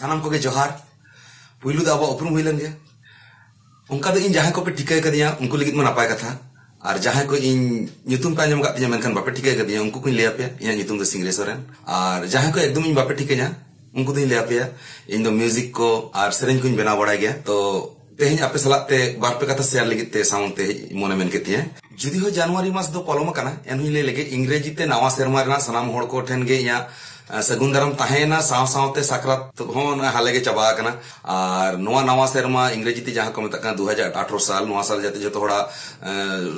सानाम को जोहार पुलू अब उपरूम हुई गे उनका इन जहां को पे ठिका कदिया उनको लगित में नपाय कथा और जहां को इन ᱧᱩᱛᱩᱢ पे आंजम कातिया मेनखान बापे ठिका कदिया उनको को ले आपे इन ᱧᱩᱛᱩᱢ दो सिंगरे सोरेन और जहां को एकदम इन बापे ठिकाया उनको दिन ले आपे इन दो म्यूजिक को और सेरेन को बना बड़ा गया तो तेहन आपे सलाते बारपे कथा शेयर लगिते साउंडते मोने मेन केतिया जुदी हो जनवरी मास दो पलम कना एनहुई ले लगे इंग्रेजी ते नवा सेरमा रेना सनाम होड़ को ठेन गे या सगुन दाराम ताहेना साव सावते साकरात होन हाले गे चाबा कना और नवा नवा सेरमा इंग्रेजी ते जहां को मेता 2018 साल नवा साल जाते जो थोड़ा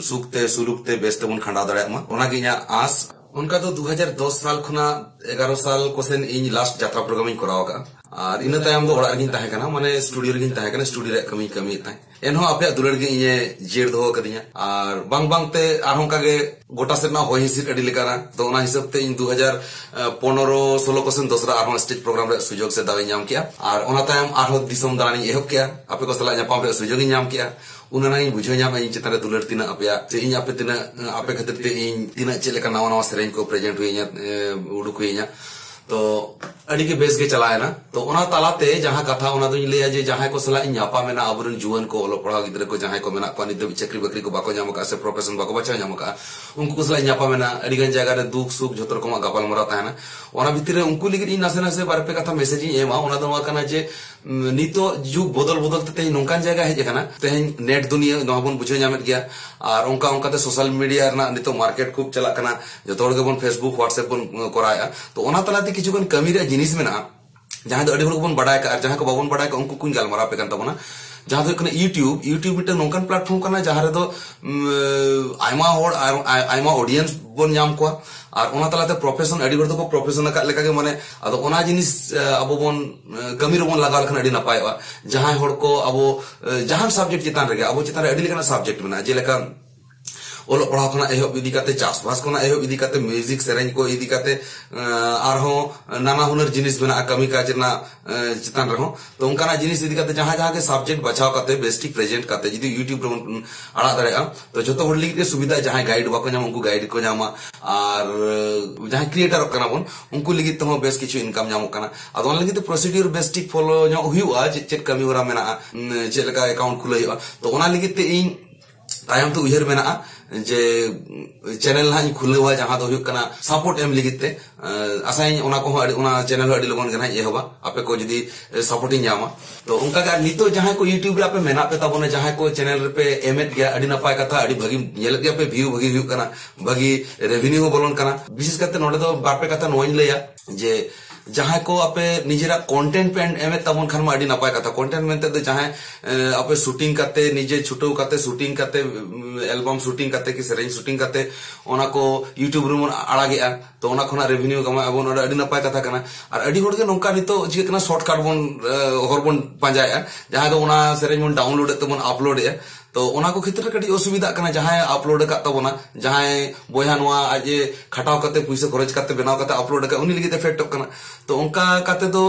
सुखते सुलुकते बेस्ते बन खंडा दड़े मा ओना गे या आस उनका तो 2010 साल खुना 11 साल को सेन इन लास्ट यात्रा प्रोग्राम इन कराव का और इन तायम दो ओड़ा गिन ताहे कना माने स्टूडियो गिन ताहे कना स्टूडियो रे कमी कमी ताहे एनहो आपे दुलड़ गे इए जेड़ दो कदिया और बांग बांग ते आरहों का गे गोटा सेना होय हिसिर अडी लेकाना तो ओना हिसाब ते इन 2015 16 को सेन दूसरा आरहों स्टेज प्रोग्राम रे सुजोग से दावे नाम किया और ओना तायम आरहों दिसम दानी एहब किया आपे को सला न्यापाम रे सुजोग नाम किया उन्ना इन बुझो नाम इन चितारे दुलड़ तिना आपया जे इन आपे तिना आपे खातिर ते इन तिना चेलेका नवा नवा सेरेन को प्रेजेंट हुइया उडुक हुइया तो अड़ी के बेस के चलाए ना तो ओना तालाते जहां कथा ओना तो ले जे जहां को सला न्यापा मेना अबरन जुवन को ओलो पढ़ा गिद्र को जहां को मेना पानी दो चक्री बकरी को बाको जाम का से प्रोफेशन बाको बचा जाम का उनको को सला न्यापा मेना अड़ी गन जगह रे दुख सुख जतर को गपाल मरा ता है ना ओना भितरे उनको लिगे इन नसे नसे बार पे कथा मैसेज एमा ओना दो कना जे नितो जुग बदल बदल ते नोंकान जगह है जकना ते नेट दुनिया नोबन बुझे जामत गया और उनका उनका ते सोशल मीडिया ना नितो मार्केट खूब चला कना जो तोड़ के बन फेसबुक व्हाट्सएप बन कराया तो ओना तलाते किछु कन कमी रे जिनिस में ना जहां दो अड़ी हड़ बन बड़ाय का जहां को बाबन बड़ाय का उनको कुन गालमारा पे कन तबना जहां दो यूट्यूब मिटे नोंकान प्लेटफॉर्म कना जहां रे दो आयमा होड़ आयमा ऑडियंस बन नाम को और ओना तलाते प्रोफेशन अड़ी हड़ दो प्रोफेशन का लेका के माने अदो ओना जिनिस अबो बन कमी रे बन लगा लखन अड़ी नपायवा जहां होड़ को अबो जहां सब्जेक्ट चितान रे अबो चितान रे अड़ी लेका सब्जेक्ट में जे लेका ओलो पढ़ा खना एहब इदी काते चासबास कोना एहब इदी काते म्यूजिक सेरेंज को इदी काते आरहो नाना हुनर जिनिस बना कमी का जना चितान रहो तो उनका जिनिस इदी काते जहां जहां के सब्जेक्ट बचाव काते बेस्टिक प्रेजेंट काते जदी यूट्यूब रे आड़ा दरेगा तो जतो होड़ लिगे सुविधा जहां गाइड बाको जाम उनको गाइड को जामा और जहां क्रिएटर कना बन उनको लिगे तो बेस किछु इनकम जाम कना अद ओन लिगे तो प्रोसीड्यूर बेस्टिक फॉलो जो हुआ चेक कमी होरा मेना चेलका अकाउंट खुले तो ओना लिगे ते इन तायम तो उहर मेना जे चैनल हा खुले हुआ जहां तो हुकना सपोर्ट एम लिगिते आसाई ओना को ओना चैनल अडी लगन गना एहबा आपे को जदी सपोर्टिंग जामा तो उनका का नितो जहां को यूट्यूब रे आपे मेना पे तबने जहां को चैनल पे एमेट गया अडी नपाय कथा अडी भगी नेल गया पे व्यू भगी हुकना भगी रेवेन्यू बोलन कना विशेष करते नोडे तो बापे कथा नोइन लेया जे जहां को आपे निजेरा कंटेंट पे एमे तबन खान अडी नपाय कथा कंटेंट मेनते तो जहां आपे शूटिंग करते निजे छुटो करते शूटिंग करते एल्बम शूटिंग करते कि सेरेंज शूटिंग करते ओना को यूट्यूब रे आड़ा गया तो ओना खना रेवेन्यू कमा अबन अडी नपाय कथा कना और अडी होड़ के नोंका नितो जे कना शॉर्टकट बन हर बन पांजाया जहां को ओना सेरेंज बन डाउनलोड तबन अपलोड ए तो ओना को क्षेत्र कटी असुविधा कना जहां अपलोड का तबना जहां बोया नवा आज खटाव करते पैसा खर्च करते बनाव करते अपलोड का उनी लगे इफेक्ट कना तो उनका काते तो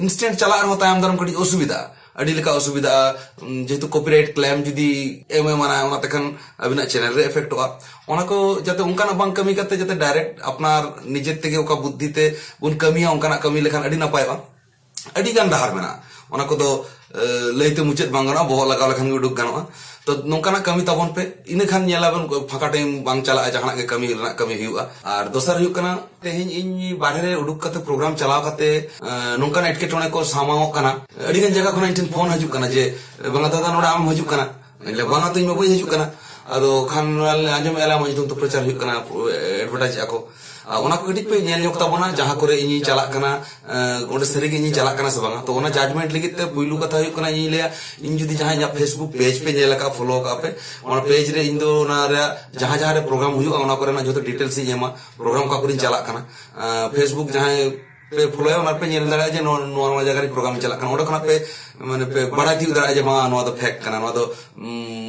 इंस्टेंट चला रहा तायम दरम कटी असुविधा अड़ी लेका असुविधा जेतु कॉपीराइट क्लेम जदी एमे माना ओना तखन अबिना चैनल रे इफेक्ट होआ ओना को जते उनका ना बांग कमी करते जते डायरेक्ट अपनार निजे तेगे ओका बुद्धि ते उन कमिया उनका ना कमी लेखान अड़ी नपायवा अड़ी गान डहार मेना ओना को तो लैते मुचेत बांगना बहो लगाव लखन उडुक गानोआ तो नोंकाना कमी तबन पे इन खान नेलाबन फाका टाइम बांग चला जहां के कमी रना कमी हुआ और दोसर हुआ कना तेहिन इन बाहर रे उडुक कते प्रोग्राम चलाव कते नोंकाना एटके टोने को सामाओ कना अड़ी गन जगह खना इंटन फोन हजु कना जे बांगा दादा नोडा आम हजु कना ले बांगा तो इन बई हजु कना अदो खान आंजम एला मजदुम तो प्रचार हुआ कना एडवर्टाइज आको ओना को कटी पे नेल जोक तबना जहां करे इनी चला कना ओंडे सरीगे इनी चला कना से बांगा तो ओना जजमेंट लगित ते पुइलु कथा हुई कना इ ले इन जुदी जहां या फेसबुक पेज पे नेला का फॉलो का पे ओना पेज रे इन दो ना रे जहां जहां रे प्रोग्राम हुई ओना करे ना जो डिटेल्स इ एमा प्रोग्राम का कुरिन चला कना फेसबुक जहां पे फॉलो ओना पे नेल दाड़ा जे नोर्मल जगह रे प्रोग्राम चला कना ओडा खना पे माने पे बड़ा थी दाड़ा जे मा नो तो फेक कना नो तो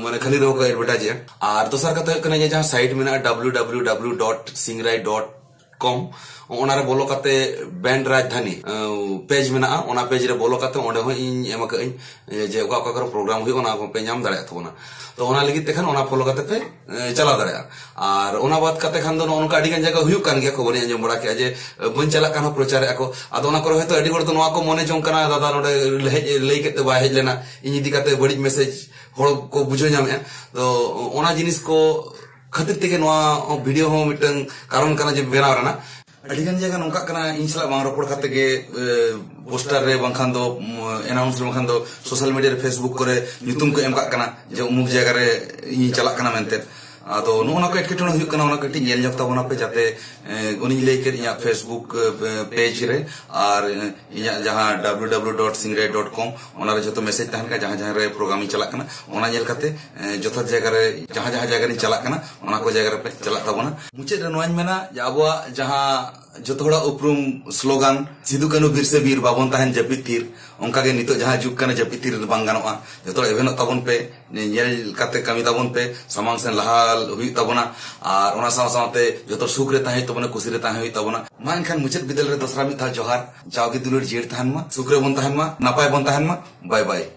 माने खाली रो का एडवर्टाइज और दोसर कथा कना जे जहां साइट में ना www.singrai com ओनारे बोलो काते बैंड राजधानी पेज मेना ओना पेज रे बोलो काते ओंडे हो इन एमा का जे ओका ओका कर प्रोग्राम हुई ओना पे नाम दाड़े थोना तो ओना लगी तेखन ओना फॉलो काते पे चला दाड़े और ओना बात काते खान दो ओनका अडी गन जगह हुई कान गया खबर अंजम बड़ा के जे बन चला कान प्रचार आको आदो ओना करे तो अडी गोड़ तो नवा को मने जों कना दादा नोडे लई केते बा हेज लेना इन इदी काते बड़ी मैसेज होड़ को बुझो जामे तो ओना जिनिस को खातिर तेगे नवा वीडियो हो मिटन कारण कना जे बेना रना अडिगन जगह नौका कना इन सला बांग रपड़ खाते के पोस्टर रे बांखान दो अनाउंस रे बांखान दो सोशल मीडिया रे फेसबुक करे यूट्यूब को एम का कना जे उमुक जगह रे इन चला कना मेनते आदो नोना को एटकेटोन हुई कना ओना कटी नेल जब तबना पे जाते उनी ले के या फेसबुक पेज रे और जहां www.singray.com ओना रे जतो मैसेज तहन का जहां जहां रे प्रोग्रामिंग चला कना ओना नेल काते जतो जगह रे जहां जहां जगह रे चला कना ओना को जगह रे पे चला तबना मुचे रे नोइन मेना जाबवा जहां जतोड़ा उपरुम स्लोगान सिदु कानु बीर से बीर बाबन तहन जपित तीर उनका के नितो जहां जुग कना जपित तीर बांग गानोआ जतोड़ा एवेनो तबन पे नेल काते कमी तबन पे समांग से लहाल हुई तबना और ओना साथे जतो सुख रे ताहे तबना खुशी रे ताहे हुई तबना मा एनखान मुचेत बिदल रे दोसरा मिथा जोहार जावगे दुलर जेर तहन मा सुख रे बन तहन मा नापाय बन तहन मा बाय बाय।